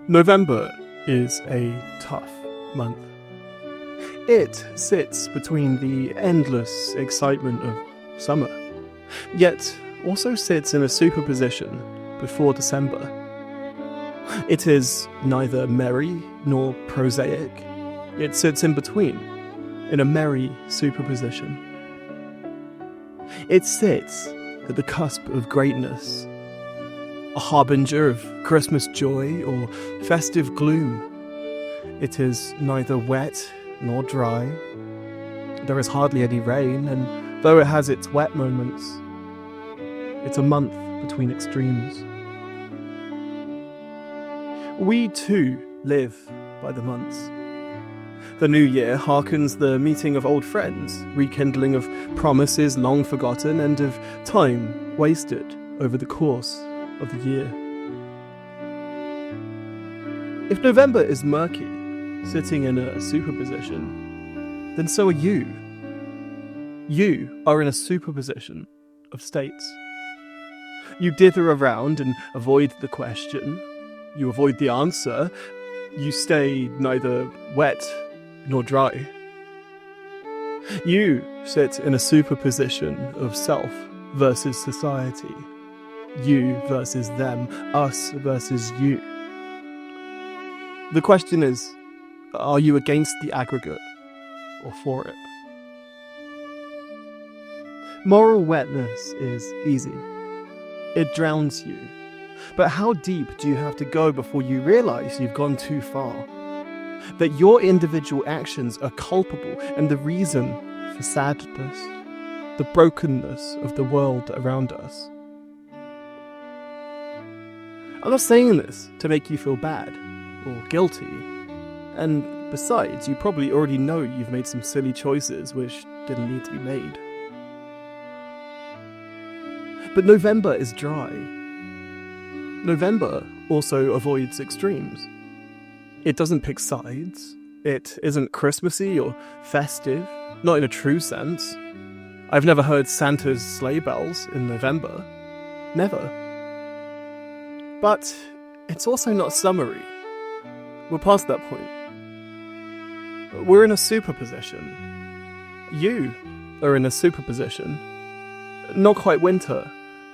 November is a tough month. It sits between the endless excitement of summer, yet also sits in a superposition before December. It is neither merry nor prosaic. It sits in between, in a merry superposition. It sits at the cusp of greatness, a harbinger of Christmas joy or festive gloom. It is neither wet nor dry. There is hardly any rain, and though it has its wet moments, it's a month between extremes. We too live by the months. The new year harkens the meeting of old friends, rekindling of promises long forgotten, and of time wasted over the course of the year. If November is murky, sitting in a superposition, then so are you. You are in a superposition of states. You dither around and avoid the question. You avoid the answer. You stay neither wet nor dry. You sit in a superposition of self versus society. You versus them, us versus you. The question is, are you against the aggregate or for it? Moral wetness is easy. It drowns you. But how deep do you have to go before you realize you've gone too far? That your individual actions are culpable and the reason for sadness, the brokenness of the world around us. I'm not saying this to make you feel bad or guilty, and besides, you probably already know you've made some silly choices which didn't need to be made. But November is dry. November also avoids extremes. It doesn't pick sides. It isn't Christmassy or festive, not in a true sense. I've never heard Santa's sleigh bells in November. Never. But it's also not summery. We're past that point. We're in a superposition. You are in a superposition. Not quite winter,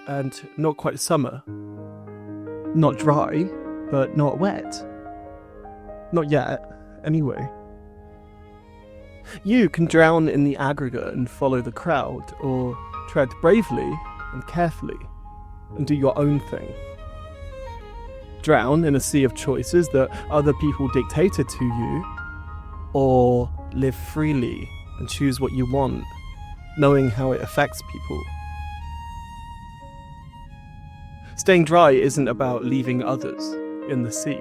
and not quite summer. Not dry, but not wet. Not yet, anyway. You can drown in the aggregate and follow the crowd, or tread bravely and carefully and do your own thing. Drown in a sea of choices that other people dictated to you, or live freely and choose what you want, knowing how it affects people. Staying dry isn't about leaving others in the sea.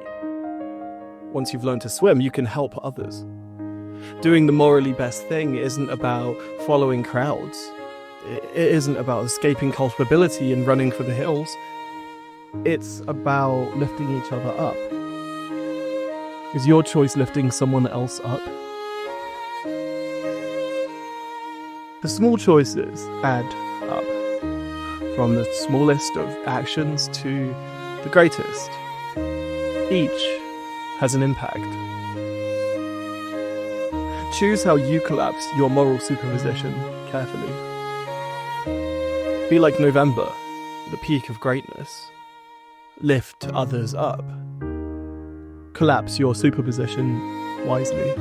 Once you've learned to swim, you can help others. Doing the morally best thing isn't about following crowds. It isn't about escaping culpability and running for the hills. It's about lifting each other up. Is your choice lifting someone else up? The small choices add up. From the smallest of actions to the greatest. Each has an impact. Choose how you collapse your moral superposition carefully. Be like November, the peak of greatness. Lift others up. Collapse your superposition wisely.